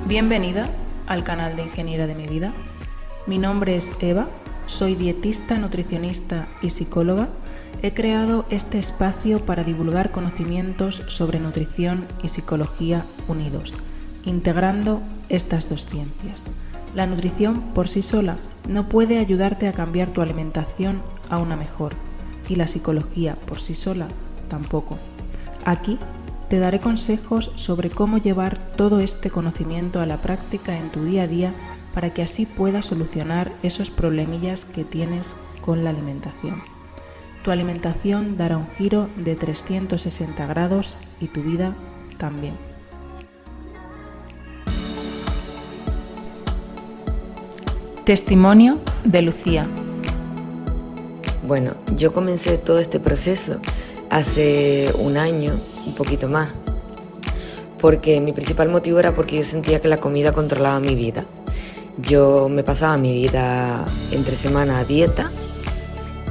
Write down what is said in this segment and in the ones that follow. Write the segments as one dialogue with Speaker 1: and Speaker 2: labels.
Speaker 1: Bienvenida al canal de Ingeniera de mi Vida. Mi nombre es Eva, soy dietista, nutricionista y psicóloga. He creado este espacio para divulgar conocimientos sobre nutrición y psicología unidos, integrando estas dos ciencias. La nutrición por sí sola no puede ayudarte a cambiar tu alimentación a una mejor, y la psicología por sí sola tampoco. Aquí te daré consejos sobre cómo llevar todo este conocimiento a la práctica en tu día a día para que así puedas solucionar esos problemillas que tienes con la alimentación. Tu alimentación dará un giro de 360 grados y tu vida también. Testimonio de Lucía.
Speaker 2: Bueno, yo comencé todo este proceso hace un año, un poquito más, porque mi principal motivo era porque yo sentía que la comida controlaba mi vida. Yo me pasaba mi vida entre semana a dieta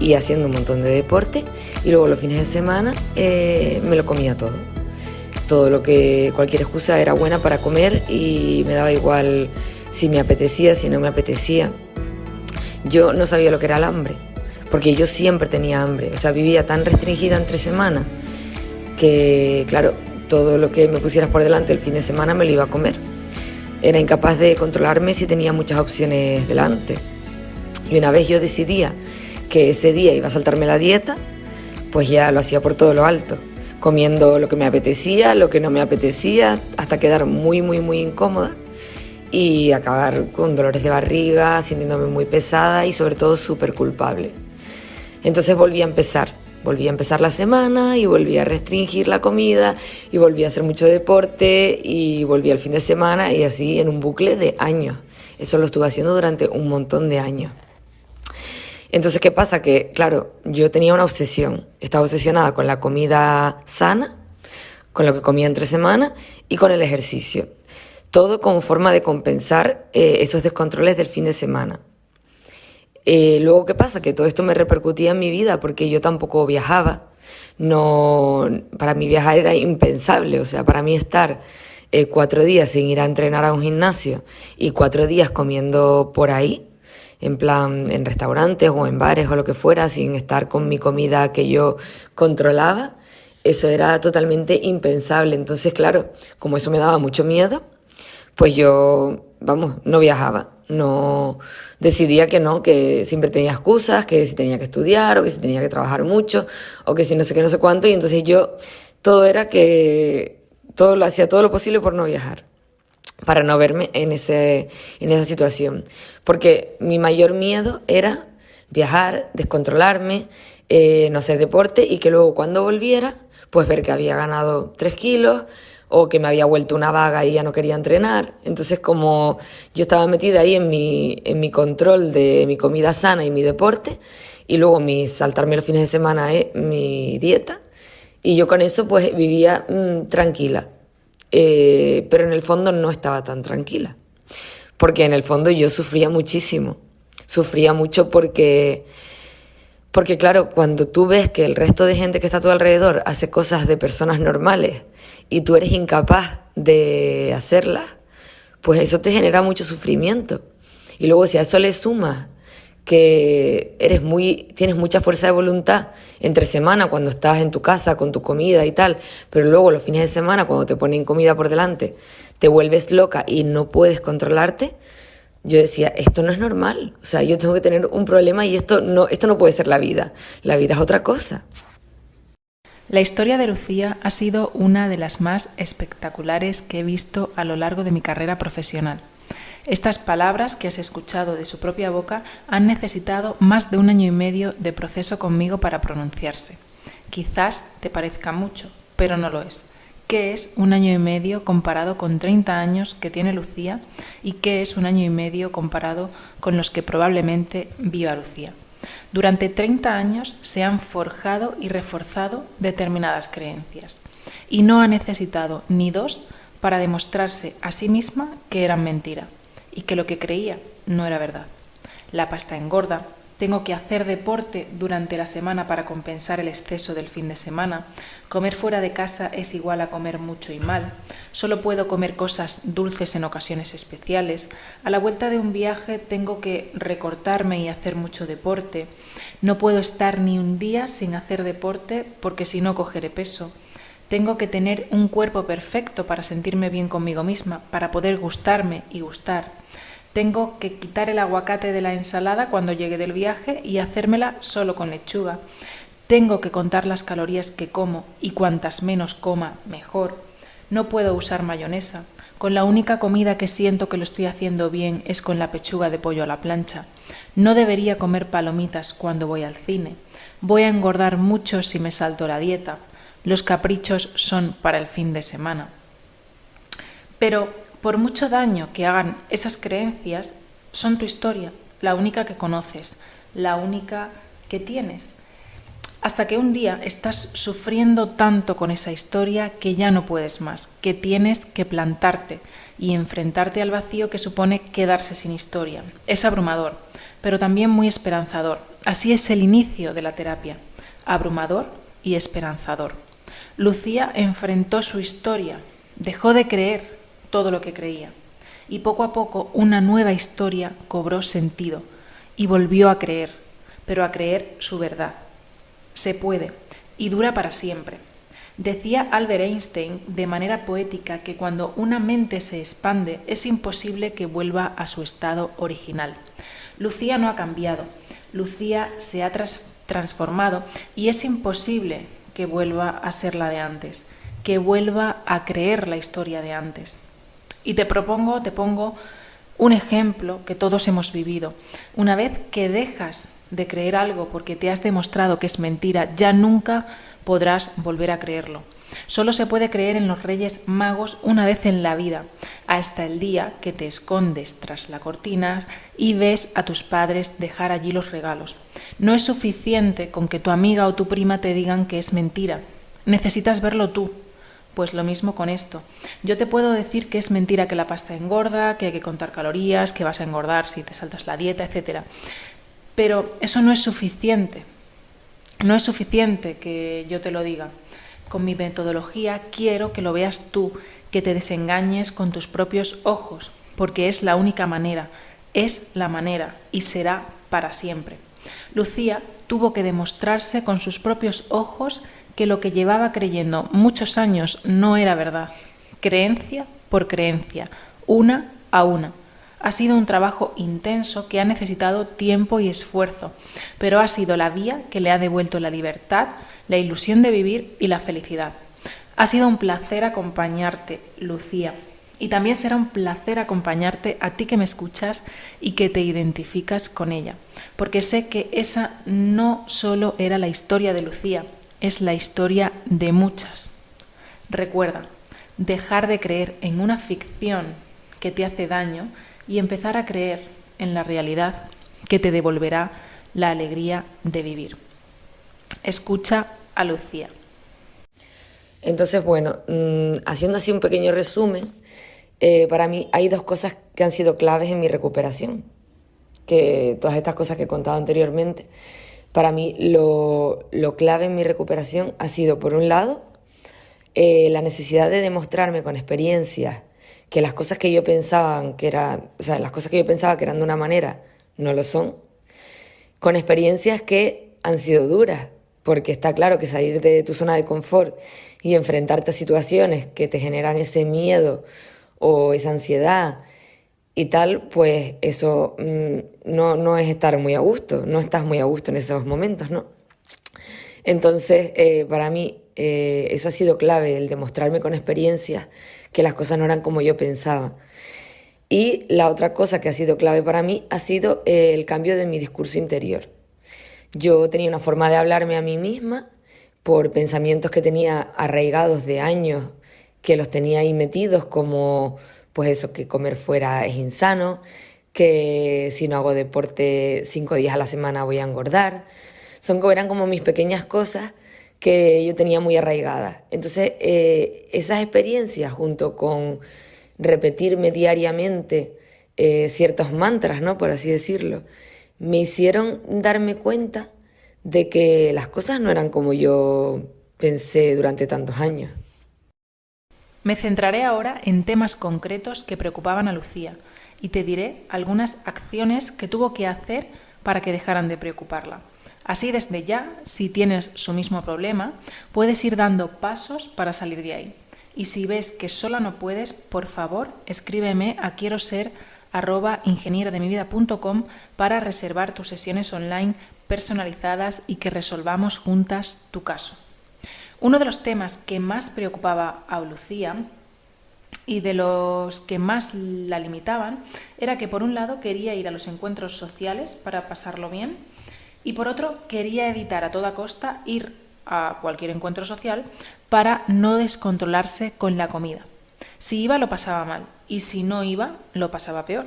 Speaker 2: y haciendo un montón de deporte, y luego los fines de semana me lo comía todo. Todo lo que, cualquier excusa era buena para comer y me daba igual si me apetecía, si no me apetecía. Yo no sabía lo que era el hambre, porque yo siempre tenía hambre, o sea, vivía tan restringida entre semana que, claro, todo lo que me pusieras por delante el fin de semana me lo iba a comer. Era incapaz de controlarme si tenía muchas opciones delante. Y una vez yo decidía que ese día iba a saltarme la dieta, pues ya lo hacía por todo lo alto, comiendo lo que me apetecía, lo que no me apetecía, hasta quedar muy incómoda y acabar con dolores de barriga, sintiéndome muy pesada y sobre todo súper culpable. Entonces volví a empezar la semana y volví a restringir la comida y volví a hacer mucho deporte y volví al fin de semana, y así en un bucle de años. Eso lo estuve haciendo durante un montón de años. Entonces, ¿qué pasa? Que, claro, yo tenía una obsesión. Estaba obsesionada con la comida sana, con lo que comía entre semana y con el ejercicio. Todo como forma de compensar esos descontroles del fin de semana. Luego, ¿qué pasa? Que todo esto me repercutía en mi vida porque yo tampoco viajaba. No, para mí viajar era impensable. O sea, para mí estar 4 días sin ir a entrenar a un gimnasio y 4 días comiendo por ahí, en plan en restaurantes o en bares o lo que fuera, sin estar con mi comida que yo controlaba, eso era totalmente impensable. Entonces, claro, como eso me daba mucho miedo, pues yo, no viajaba. No, decidía que no, que siempre tenía excusas, que si tenía que estudiar o que si tenía que trabajar mucho o que si no sé qué, no sé cuánto, y entonces yo hacía todo lo posible por no viajar, para no verme en esa situación, porque mi mayor miedo era viajar, descontrolarme, no hacer deporte y que luego cuando volviera, pues ver que había ganado 3 kilos o que me había vuelto una vaga y ya no quería entrenar. Entonces, como yo estaba metida ahí en mi control de mi comida sana y mi deporte, y luego saltarme los fines de semana mi dieta, y yo con eso pues vivía tranquila. Pero en el fondo no estaba tan tranquila, porque en el fondo yo sufría muchísimo. Sufría mucho porque claro, cuando tú ves que el resto de gente que está a tu alrededor hace cosas de personas normales y tú eres incapaz de hacerlas, pues eso te genera mucho sufrimiento. Y luego si a eso le sumas que tienes mucha fuerza de voluntad entre semana cuando estás en tu casa con tu comida y tal, pero luego los fines de semana cuando te ponen comida por delante te vuelves loca y no puedes controlarte, yo decía, esto no es normal, o sea, yo tengo que tener un problema y esto no puede ser la vida es otra cosa.
Speaker 1: La historia de Lucía ha sido una de las más espectaculares que he visto a lo largo de mi carrera profesional. Estas palabras que has escuchado de su propia boca han necesitado más de 1 año y medio de proceso conmigo para pronunciarse. Quizás te parezca mucho, pero no lo es. ¿Qué es 1 año y medio comparado con 30 años que tiene Lucía? ¿Y qué es 1 año y medio comparado con los que probablemente viva Lucía? Durante 30 años se han forjado y reforzado determinadas creencias y no ha necesitado ni 2 para demostrarse a sí misma que eran mentira y que lo que creía no era verdad. La pasta engorda, Tengo que hacer deporte durante la semana para compensar el exceso del fin de semana. Comer fuera de casa es igual a comer mucho y mal. Solo puedo comer cosas dulces en ocasiones especiales. A la vuelta de un viaje tengo que recortarme y hacer mucho deporte. No puedo estar ni un día sin hacer deporte porque si no cogeré peso. Tengo que tener un cuerpo perfecto para sentirme bien conmigo misma, para poder gustarme y gustar. Tengo que quitar el aguacate de la ensalada cuando llegue del viaje y hacérmela solo con lechuga. Tengo que contar las calorías que como y cuantas menos coma, mejor. No puedo usar mayonesa. Con la única comida que siento que lo estoy haciendo bien es con la pechuga de pollo a la plancha. No debería comer palomitas cuando voy al cine. Voy a engordar mucho si me salto la dieta. Los caprichos son para el fin de semana. Pero por mucho daño que hagan esas creencias, son tu historia, la única que conoces, la única que tienes. Hasta que un día estás sufriendo tanto con esa historia que ya no puedes más, que tienes que plantarte y enfrentarte al vacío que supone quedarse sin historia. Es abrumador, pero también muy esperanzador. Así es el inicio de la terapia, abrumador y esperanzador. Lucía enfrentó su historia, dejó de creer todo lo que creía y poco a poco una nueva historia cobró sentido y volvió a creer, pero a creer su verdad. Se puede y dura para siempre. Decía Albert Einstein de manera poética que cuando una mente se expande es imposible que vuelva a su estado original. Lucía no ha cambiado, Lucía se ha transformado y es imposible que vuelva a ser la de antes, que vuelva a creer la historia de antes. Y te pongo un ejemplo que todos hemos vivido. Una vez que dejas de creer algo porque te has demostrado que es mentira, ya nunca podrás volver a creerlo. Solo se puede creer en los Reyes Magos una vez en la vida, hasta el día que te escondes tras la cortina y ves a tus padres dejar allí los regalos. No es suficiente con que tu amiga o tu prima te digan que es mentira. Necesitas verlo tú. Pues lo mismo con esto. Yo te puedo decir que es mentira que la pasta engorda, que hay que contar calorías, que vas a engordar si te saltas la dieta, etc. Pero eso no es suficiente. No es suficiente que yo te lo diga. Con mi metodología quiero que lo veas tú, que te desengañes con tus propios ojos, porque es la única manera, es la manera y será para siempre. Lucía tuvo que demostrarse con sus propios ojos que lo que llevaba creyendo muchos años no era verdad. Creencia por creencia, una a una. Ha sido un trabajo intenso que ha necesitado tiempo y esfuerzo, pero ha sido la vía que le ha devuelto la libertad, la ilusión de vivir y la felicidad. Ha sido un placer acompañarte, Lucía, y también será un placer acompañarte a ti que me escuchas y que te identificas con ella, porque sé que esa no solo era la historia de Lucía, es la historia de muchas. Recuerda, dejar de creer en una ficción que te hace daño y empezar a creer en la realidad que te devolverá la alegría de vivir. Escucha a Lucía.
Speaker 2: Entonces, bueno, haciendo así un pequeño resumen, para mí hay dos cosas que han sido claves en mi recuperación, que todas estas cosas que he contado anteriormente. Para mí lo clave en mi recuperación ha sido, por un lado, la necesidad de demostrarme con experiencias que las cosas que yo pensaba que eran, las cosas que yo pensaba que eran de una manera no lo son, con experiencias que han sido duras, porque está claro que salir de tu zona de confort y enfrentarte a situaciones que te generan ese miedo o esa ansiedad y tal, pues eso no es estar muy a gusto, no estás muy a gusto en esos momentos, ¿no? Entonces, para mí, eso ha sido clave, el demostrarme con experiencias que las cosas no eran como yo pensaba. Y la otra cosa que ha sido clave para mí ha sido el cambio de mi discurso interior. Yo tenía una forma de hablarme a mí misma por pensamientos que tenía arraigados de años, que los tenía ahí metidos, como pues eso, que comer fuera es insano, que si no hago deporte 5 días a la semana voy a engordar. Eran como mis pequeñas cosas que yo tenía muy arraigadas. Entonces, esas experiencias, junto con repetirme diariamente ciertos mantras, ¿no?, por así decirlo, me hicieron darme cuenta de que las cosas no eran como yo pensé durante tantos años.
Speaker 1: Me centraré ahora en temas concretos que preocupaban a Lucía y te diré algunas acciones que tuvo que hacer para que dejaran de preocuparla. Así desde ya, si tienes su mismo problema, puedes ir dando pasos para salir de ahí. Y si ves que sola no puedes, por favor, escríbeme a quieroser@ingeniera-de-mi-vida.com para reservar tus sesiones online personalizadas y que resolvamos juntas tu caso. Uno de los temas que más preocupaba a Lucía y de los que más la limitaban era que por un lado quería ir a los encuentros sociales para pasarlo bien y por otro quería evitar a toda costa ir a cualquier encuentro social para no descontrolarse con la comida. Si iba lo pasaba mal y si no iba lo pasaba peor.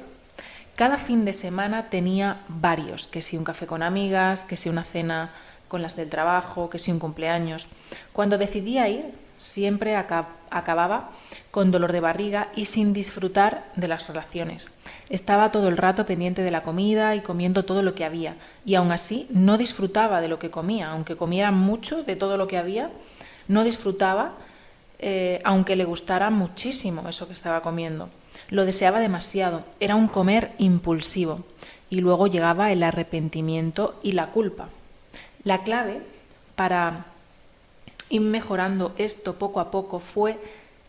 Speaker 1: Cada fin de semana tenía varios, que si un café con amigas, que si una cena con las del trabajo, que si un cumpleaños. Cuando decidía ir, siempre acababa con dolor de barriga y sin disfrutar de las relaciones. Estaba todo el rato pendiente de la comida y comiendo todo lo que había, y aún así no disfrutaba de lo que comía, aunque comiera mucho de todo lo que había, no disfrutaba, aunque le gustara muchísimo eso que estaba comiendo. Lo deseaba demasiado, era un comer impulsivo, y luego llegaba el arrepentimiento y la culpa. La clave para ir mejorando esto poco a poco fue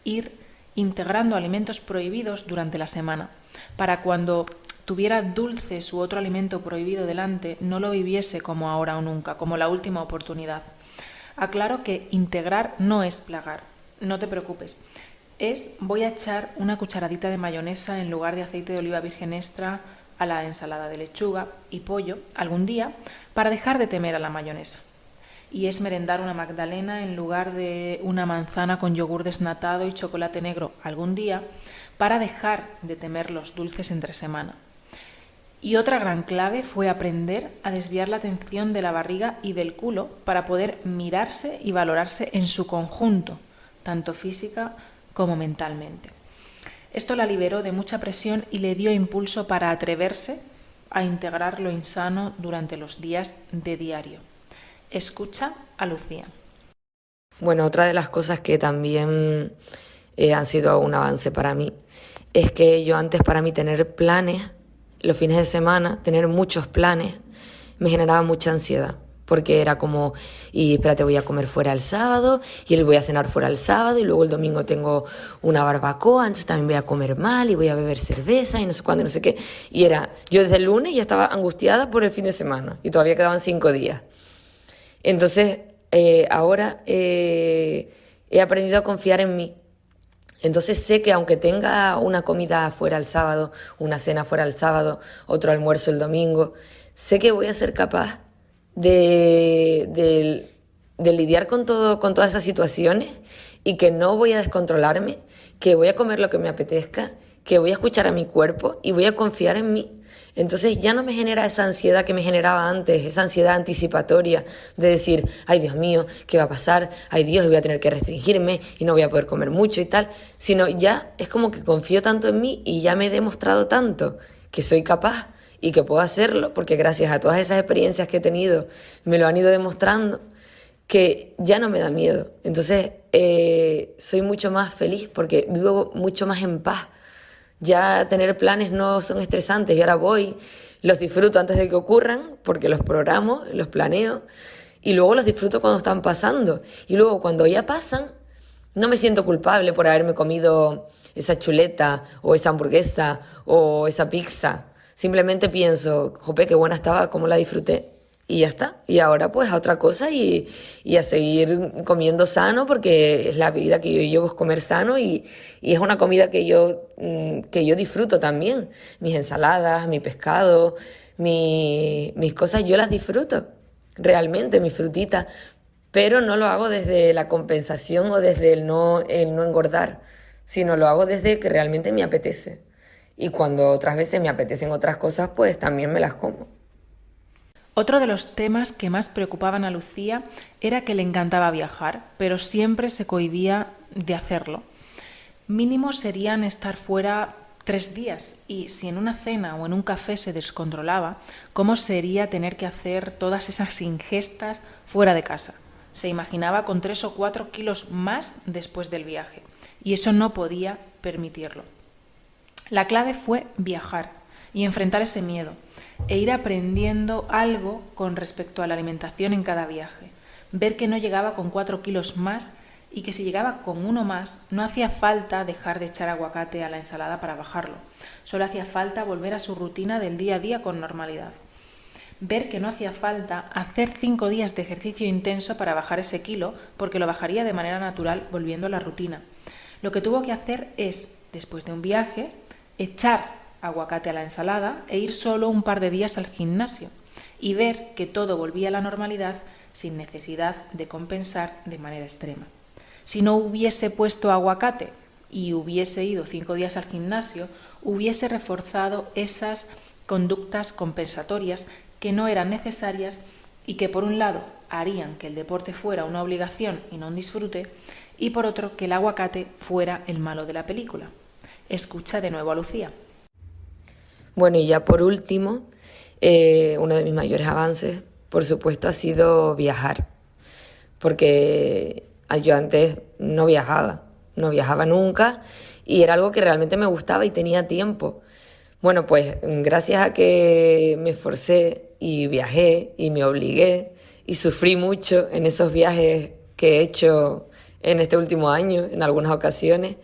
Speaker 1: ir integrando alimentos prohibidos durante la semana, para cuando tuviera dulces u otro alimento prohibido delante no lo viviese como ahora o nunca, como la última oportunidad. Aclaro que integrar no es plagar, no te preocupes. Voy a echar una cucharadita de mayonesa en lugar de aceite de oliva virgen extra a la ensalada de lechuga y pollo algún día para dejar de temer a la mayonesa. Y es merendar una magdalena en lugar de una manzana con yogur desnatado y chocolate negro algún día para dejar de temer los dulces entre semana. Y otra gran clave fue aprender a desviar la atención de la barriga y del culo para poder mirarse y valorarse en su conjunto, tanto física como mentalmente. Esto la liberó de mucha presión y le dio impulso para atreverse a integrar lo insano durante los días de diario. Escucha a Lucía.
Speaker 2: Bueno, otra de las cosas que también han sido un avance para mí es que yo antes, para mí, tener planes los fines de semana, tener muchos planes, me generaba mucha ansiedad. Porque era como, y espérate, voy a comer fuera el sábado, y voy a cenar fuera el sábado, y luego el domingo tengo una barbacoa, entonces también voy a comer mal, y voy a beber cerveza, y no sé cuándo, no sé qué. Y yo desde el lunes ya estaba angustiada por el fin de semana, y todavía quedaban 5 días. Entonces, ahora he aprendido a confiar en mí. Entonces sé que aunque tenga una comida fuera el sábado, una cena fuera el sábado, otro almuerzo el domingo, sé que voy a ser capaz de lidiar con todas esas situaciones y que no voy a descontrolarme, que voy a comer lo que me apetezca, que voy a escuchar a mi cuerpo y voy a confiar en mí. Entonces ya no me genera esa ansiedad que me generaba antes, esa ansiedad anticipatoria de decir, ay Dios mío, ¿qué va a pasar? Ay Dios, voy a tener que restringirme y no voy a poder comer mucho y tal, sino ya es como que confío tanto en mí y ya me he demostrado tanto que soy capaz y que puedo hacerlo, porque gracias a todas esas experiencias que he tenido me lo han ido demostrando, que ya no me da miedo. Entonces soy mucho más feliz porque vivo mucho más en paz. Ya tener planes no son estresantes y ahora voy, los disfruto antes de que ocurran porque los programo, los planeo y luego los disfruto cuando están pasando. Y luego cuando ya pasan, no me siento culpable por haberme comido esa chuleta o esa hamburguesa o esa pizza. Simplemente pienso, jope, qué buena estaba, cómo la disfruté. Y ya está. Y ahora pues a otra cosa y a seguir comiendo sano porque es la vida que yo llevo, es comer sano y es una comida que yo disfruto también. Mis ensaladas, mi pescado, mis cosas, yo las disfruto realmente, mis frutitas. Pero no lo hago desde la compensación o desde el no engordar, sino lo hago desde que realmente me apetece. Y cuando otras veces me apetecen otras cosas, pues también me las como.
Speaker 1: Otro de los temas que más preocupaban a Lucía era que le encantaba viajar, pero siempre se cohibía de hacerlo. Mínimo serían estar fuera 3 días, y si en una cena o en un café se descontrolaba, ¿cómo sería tener que hacer todas esas ingestas fuera de casa? Se imaginaba con 3 o 4 kilos más después del viaje, y eso no podía permitirlo. La clave fue viajar y enfrentar ese miedo, e ir aprendiendo algo con respecto a la alimentación en cada viaje. Ver que no llegaba con 4 kilos más y que si llegaba con uno más no hacía falta dejar de echar aguacate a la ensalada para bajarlo. Solo hacía falta volver a su rutina del día a día con normalidad. Ver que no hacía falta hacer 5 días de ejercicio intenso para bajar ese kilo, porque lo bajaría de manera natural volviendo a la rutina. Lo que tuvo que hacer es, después de un viaje, echar aguacate a la ensalada e ir solo un par de días al gimnasio y ver que todo volvía a la normalidad sin necesidad de compensar de manera extrema. Si no hubiese puesto aguacate y hubiese ido 5 días al gimnasio, hubiese reforzado esas conductas compensatorias que no eran necesarias y que por un lado harían que el deporte fuera una obligación y no un disfrute, y por otro que el aguacate fuera el malo de la película. Escucha de nuevo a Lucía.
Speaker 2: Bueno, y ya por último, uno de mis mayores avances, por supuesto, ha sido viajar, porque yo antes no viajaba nunca, y era algo que realmente me gustaba y tenía tiempo. Bueno, pues gracias a que me esforcé y viajé y me obligué y sufrí mucho en esos viajes que he hecho en este último año, en algunas ocasiones,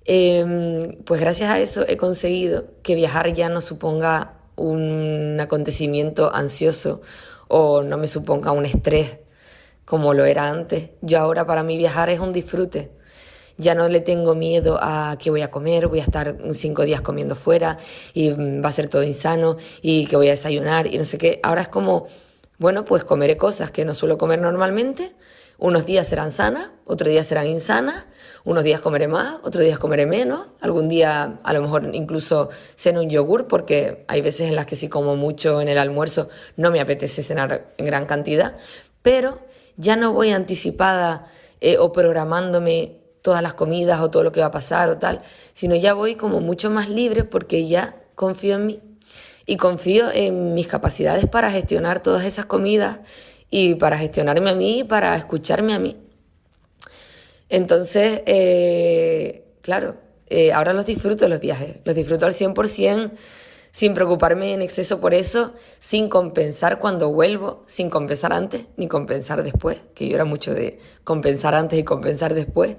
Speaker 2: pues gracias a eso he conseguido que viajar ya no suponga un acontecimiento ansioso o no me suponga un estrés como lo era antes. Yo ahora, para mí, viajar es un disfrute. Ya no le tengo miedo a qué voy a comer, voy a estar 5 días comiendo fuera y va a ser todo insano y que voy a desayunar y no sé qué. Ahora es como, bueno, pues comeré cosas que no suelo comer normalmente. Unos días serán sanas, otros días serán insanas, unos días comeré más, otros días comeré menos, algún día a lo mejor incluso ceno un yogur, porque hay veces en las que si como mucho en el almuerzo no me apetece cenar en gran cantidad, pero ya no voy anticipada o programándome todas las comidas o todo lo que va a pasar o tal, sino ya voy como mucho más libre porque ya confío en mí y confío en mis capacidades para gestionar todas esas comidas y para gestionarme a mí y para escucharme a mí. Entonces, claro, ahora los disfruto los viajes, los disfruto al 100%, sin preocuparme en exceso por eso, sin compensar cuando vuelvo, sin compensar antes ni compensar después, que yo era mucho de compensar antes y compensar después.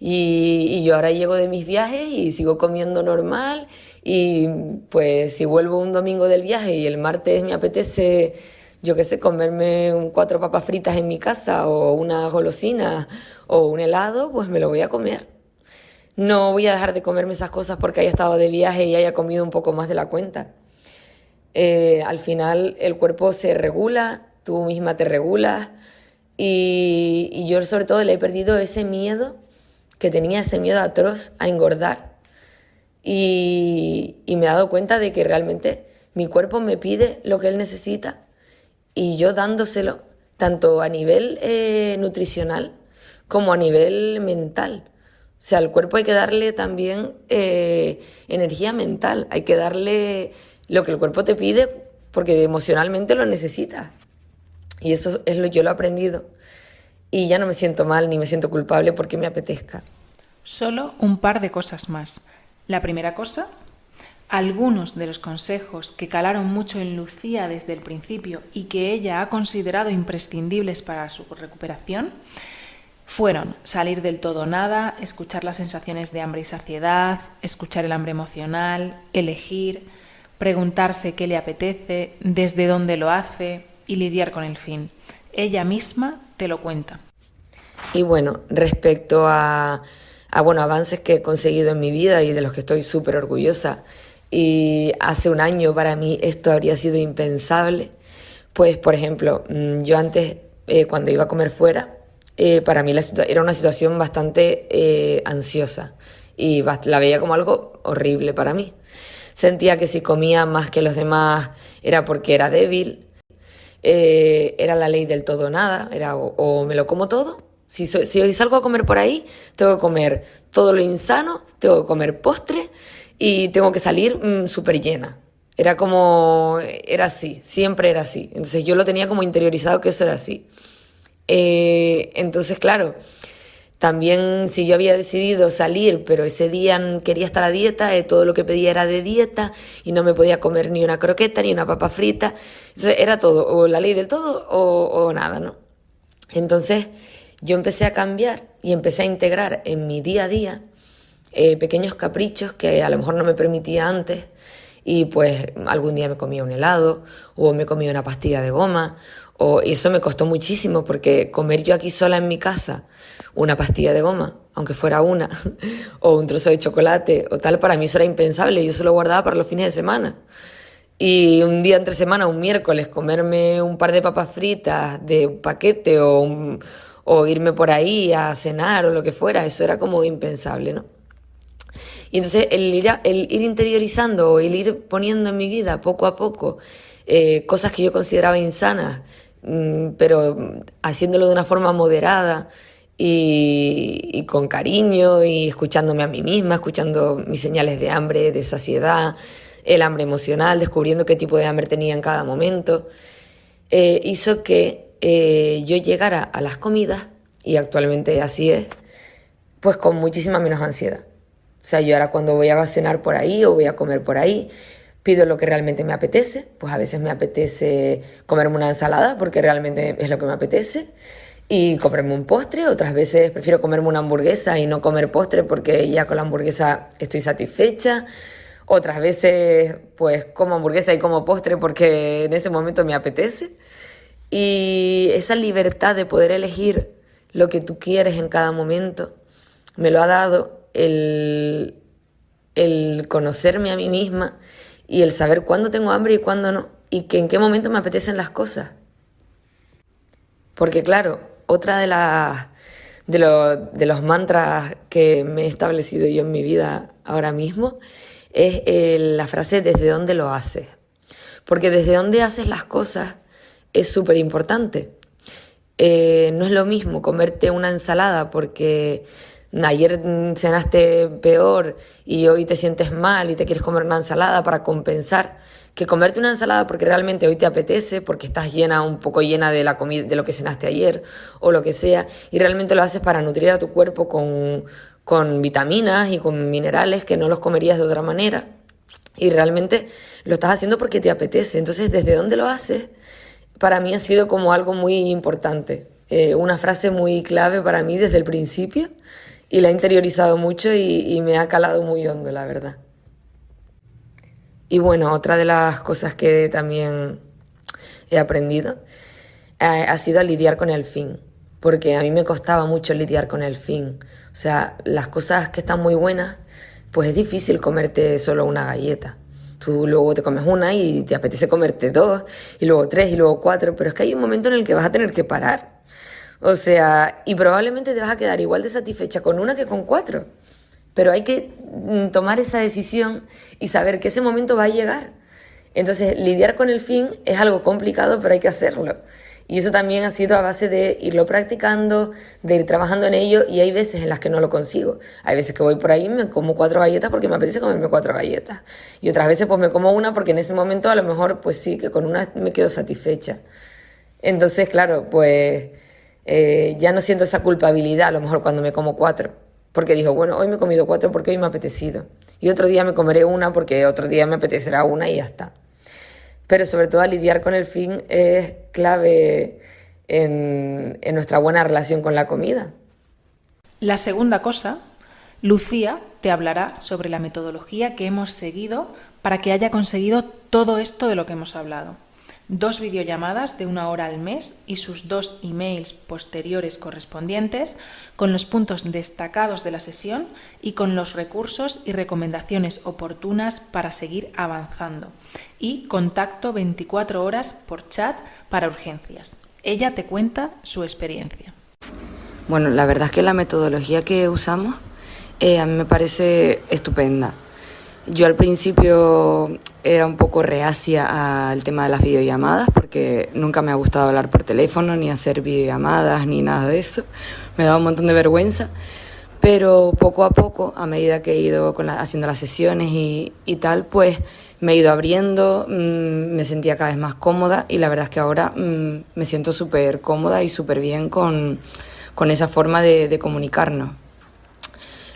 Speaker 2: Y yo ahora llego de mis viajes y sigo comiendo normal y pues si vuelvo un domingo del viaje y el martes me apetece, yo qué sé, comerme 4 papas fritas en mi casa o una golosina o un helado, pues me lo voy a comer. No voy a dejar de comerme esas cosas porque haya estado de viaje y haya comido un poco más de la cuenta. Al final el cuerpo se regula, tú misma te regulas y yo sobre todo le he perdido ese miedo que tenía, ese miedo atroz a engordar y me he dado cuenta de que realmente mi cuerpo me pide lo que él necesita y yo dándoselo, tanto a nivel nutricional como a nivel mental. O sea, al cuerpo hay que darle también energía mental, hay que darle lo que el cuerpo te pide porque emocionalmente lo necesitas. Y eso es yo lo he aprendido. Y ya no me siento mal ni me siento culpable porque me apetezca.
Speaker 1: Solo un par de cosas más. La primera cosa, algunos de los consejos que calaron mucho en Lucía desde el principio y que ella ha considerado imprescindibles para su recuperación fueron salir del todo nada, escuchar las sensaciones de hambre y saciedad, escuchar el hambre emocional, elegir, preguntarse qué le apetece, desde dónde lo hace y lidiar con el fin. Ella misma te lo cuenta.
Speaker 2: Y bueno, respecto a avances que he conseguido en mi vida y de los que estoy súper orgullosa, y hace un año para mí esto habría sido impensable, pues por ejemplo, yo antes cuando iba a comer fuera, para mí era una situación bastante ansiosa y la veía como algo horrible para mí. Sentía que si comía más que los demás era porque era débil, era la ley del todo o nada, era o me lo como todo. Si salgo a comer por ahí, tengo que comer todo lo insano, tengo que comer postre y tengo que salir súper llena. Era así, siempre era así. Entonces yo lo tenía como interiorizado que eso era así. Entonces, claro, también si yo había decidido salir, pero ese día quería estar a dieta, todo lo que pedía era de dieta y no me podía comer ni una croqueta ni una papa frita. Entonces era todo, o la ley del todo o nada, ¿no? Entonces yo empecé a cambiar y empecé a integrar en mi día a día pequeños caprichos que a lo mejor no me permitía antes, y pues algún día me comía un helado o me comía una pastilla de goma, y eso me costó muchísimo porque comer yo aquí sola en mi casa una pastilla de goma, aunque fuera una, o un trozo de chocolate o tal, para mí eso era impensable. Yo se lo guardaba para los fines de semana. Y un día entre semana, un miércoles, comerme un par de papas fritas de paquete o irme por ahí a cenar o lo que fuera, eso era como impensable, ¿no? Y entonces el ir interiorizando o el ir poniendo en mi vida poco a poco cosas que yo consideraba insanas, pero haciéndolo de una forma moderada y con cariño y escuchándome a mí misma, escuchando mis señales de hambre, de saciedad, el hambre emocional, descubriendo qué tipo de hambre tenía en cada momento, hizo que yo llegara a las comidas, y actualmente así es, pues con muchísima menos ansiedad. O sea, yo ahora cuando voy a cenar por ahí o voy a comer por ahí, pido lo que realmente me apetece. Pues a veces me apetece comerme una ensalada porque realmente es lo que me apetece, y comerme un postre. Otras veces prefiero comerme una hamburguesa y no comer postre porque ya con la hamburguesa estoy satisfecha. Otras veces pues como hamburguesa y como postre porque en ese momento me apetece. Y esa libertad de poder elegir lo que tú quieres en cada momento me lo ha dado el conocerme a mí misma y el saber cuándo tengo hambre y cuándo no, y que en qué momento me apetecen las cosas. Porque claro, otra de los mantras que me he establecido yo en mi vida ahora mismo es la frase ¿desde dónde lo haces? Porque desde dónde haces las cosas es súper importante. No es lo mismo comerte una ensalada porque ayer cenaste peor y hoy te sientes mal y te quieres comer una ensalada para compensar, que comerte una ensalada porque realmente hoy te apetece, porque estás un poco llena de la comida, de lo que cenaste ayer o lo que sea, y realmente lo haces para nutrir a tu cuerpo con vitaminas y con minerales que no los comerías de otra manera, y realmente lo estás haciendo porque te apetece. Entonces, ¿desde dónde lo haces? Para mí ha sido como algo muy importante, una frase muy clave para mí desde el principio, y la he interiorizado mucho y me ha calado muy hondo, la verdad. Y bueno, otra de las cosas que también he aprendido ha sido a lidiar con el fin, porque a mí me costaba mucho lidiar con el fin. O sea, las cosas que están muy buenas, pues es difícil comerte solo una galleta. Tú luego te comes una y te apetece comerte dos, y luego tres, y luego cuatro, pero es que hay un momento en el que vas a tener que parar. O sea, y probablemente te vas a quedar igual de satisfecha con una que con cuatro. Pero hay que tomar esa decisión y saber que ese momento va a llegar. Entonces, lidiar con el fin es algo complicado, pero hay que hacerlo. Y eso también ha sido a base de irlo practicando, de ir trabajando en ello, y hay veces en las que no lo consigo. Hay veces que voy por ahí y me como 4 galletas porque me apetece comerme 4 galletas. Y otras veces pues me como una porque en ese momento a lo mejor pues sí, que con una me quedo satisfecha. Entonces, claro, pues ya no siento esa culpabilidad a lo mejor cuando me como 4. Porque digo, bueno, hoy me he comido 4 porque hoy me ha apetecido. Y otro día me comeré una porque otro día me apetecerá una y ya está. Pero sobre todo lidiar con el fin es clave en nuestra buena relación con la comida.
Speaker 1: La segunda cosa, Lucía te hablará sobre la metodología que hemos seguido para que haya conseguido todo esto de lo que hemos hablado. 2 videollamadas de 1 hora al mes y sus 2 emails posteriores correspondientes, con los puntos destacados de la sesión y con los recursos y recomendaciones oportunas para seguir avanzando. Y contacto 24 horas por chat para urgencias. Ella te cuenta su experiencia.
Speaker 2: Bueno, la verdad es que la metodología que usamos a mí me parece estupenda. Yo al principio era un poco reacia al tema de las videollamadas porque nunca me ha gustado hablar por teléfono, ni hacer videollamadas, ni nada de eso. Me daba un montón de vergüenza. pero poco a poco, a medida que he ido haciendo las sesiones y tal, pues me he ido abriendo, me sentía cada vez más cómoda y la verdad es que ahora me siento súper cómoda y súper bien con esa forma de comunicarnos.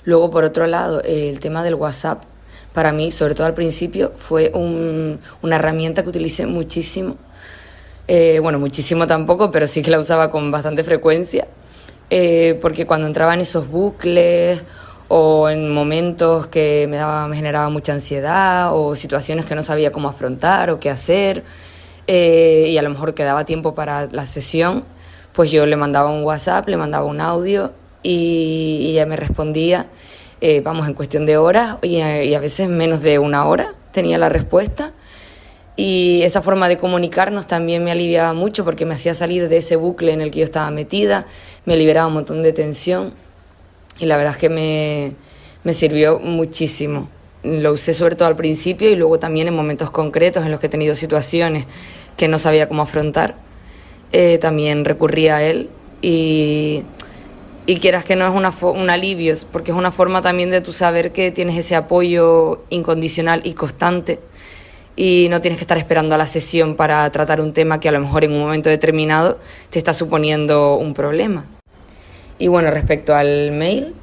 Speaker 2: Luego, por otro lado, el tema del WhatsApp, para mí, sobre todo al principio, fue una herramienta que utilicé muchísimo. Bueno, muchísimo tampoco, pero sí que la usaba con bastante frecuencia, porque cuando entraba en esos bucles o en momentos que me generaba mucha ansiedad o situaciones que no sabía cómo afrontar o qué hacer, y a lo mejor quedaba tiempo para la sesión, pues yo le mandaba un WhatsApp, le mandaba un audio y ella me respondía, vamos, en cuestión de horas y a veces menos de una hora tenía la respuesta. Y esa forma de comunicarnos también me aliviaba mucho porque me hacía salir de ese bucle en el que yo estaba metida, me liberaba un montón de tensión y la verdad es que me sirvió muchísimo. Lo usé sobre todo al principio y luego también en momentos concretos en los que he tenido situaciones que no sabía cómo afrontar, también recurría a él y quieras que no es un alivio, porque es una forma también de tú saber que tienes ese apoyo incondicional y constante y no tienes que estar esperando a la sesión para tratar un tema que a lo mejor en un momento determinado te está suponiendo un problema. Y bueno, respecto al mail,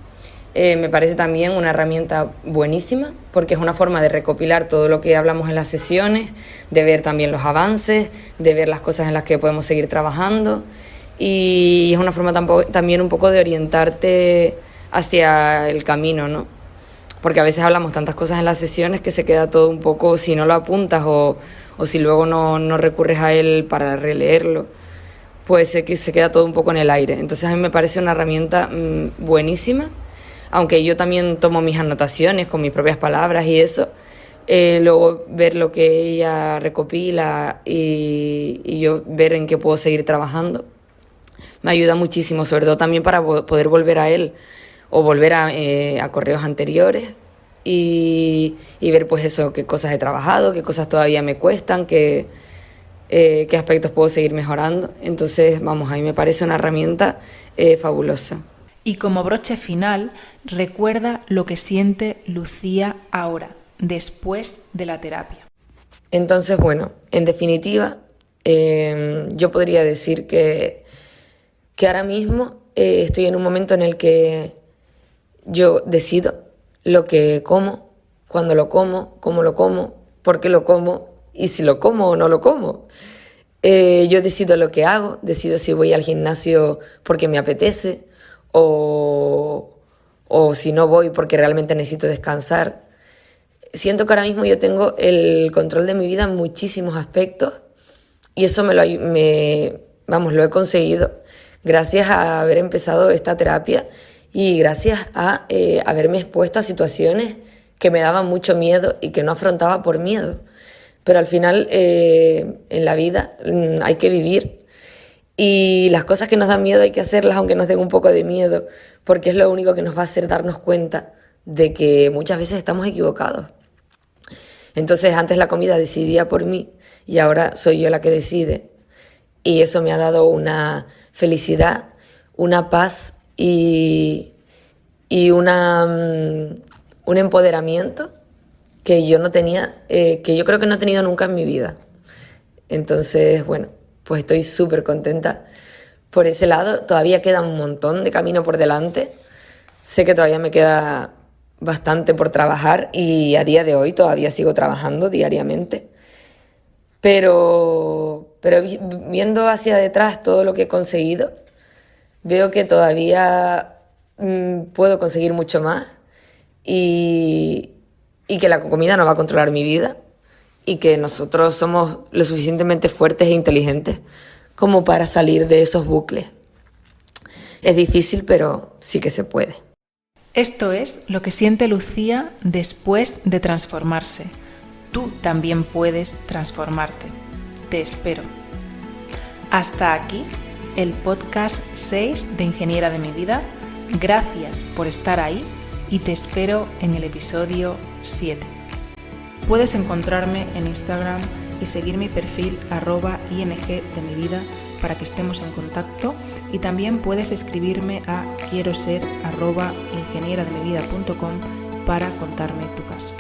Speaker 2: me parece también una herramienta buenísima porque es una forma de recopilar todo lo que hablamos en las sesiones, de ver también los avances, de ver las cosas en las que podemos seguir trabajando y es una forma también un poco de orientarte hacia el camino, ¿no? Porque a veces hablamos tantas cosas en las sesiones que se queda todo un poco, si no lo apuntas o si luego no recurres a él para releerlo, pues se queda todo un poco en el aire. Entonces a mí me parece una herramienta buenísima, aunque yo también tomo mis anotaciones con mis propias palabras y eso, luego ver lo que ella recopila y yo ver en qué puedo seguir trabajando, me ayuda muchísimo, sobre todo también para poder volver a él o volver a correos anteriores y ver pues eso, qué cosas he trabajado, qué cosas todavía me cuestan, qué aspectos puedo seguir mejorando. Entonces, vamos, a mí me parece una herramienta fabulosa.
Speaker 1: Y como broche final, recuerda lo que siente Lucía ahora, después de la terapia.
Speaker 2: Entonces, bueno, en definitiva, yo podría decir que ahora mismo estoy en un momento en el que yo decido lo que como, cuándo lo como, cómo lo como, por qué lo como y si lo como o no lo como. Yo decido lo que hago, decido si voy al gimnasio porque me apetece o si no voy porque realmente necesito descansar. Siento que ahora mismo yo tengo el control de mi vida en muchísimos aspectos y eso lo he conseguido gracias a haber empezado esta terapia y gracias a haberme expuesto a situaciones que me daban mucho miedo y que no afrontaba por miedo. Pero al final en la vida hay que vivir y las cosas que nos dan miedo hay que hacerlas aunque nos den un poco de miedo, porque es lo único que nos va a hacer darnos cuenta de que muchas veces estamos equivocados. Entonces antes la comida decidía por mí y ahora soy yo la que decide y eso me ha dado una felicidad, una paz y un empoderamiento que yo no tenía, que yo creo que no he tenido nunca en mi vida. Entonces, bueno, pues estoy súper contenta por ese lado. Todavía queda un montón de camino por delante. Sé que todavía me queda bastante por trabajar y a día de hoy todavía sigo trabajando diariamente. Pero viendo hacia detrás todo lo que he conseguido, veo que todavía puedo conseguir mucho más y que la comida no va a controlar mi vida y que nosotros somos lo suficientemente fuertes e inteligentes como para salir de esos bucles. Es difícil, pero sí que se puede.
Speaker 1: Esto es lo que siente Lucía después de transformarse. Tú también puedes transformarte. Te espero. Hasta aquí el podcast 6 de Ingeniera de mi vida. Gracias por estar ahí y te espero en el episodio 7. Puedes encontrarme en Instagram y seguir mi perfil @ing de mi vida para que estemos en contacto, y también puedes escribirme a quieroser@ingenierademivida.com para contarme tu caso.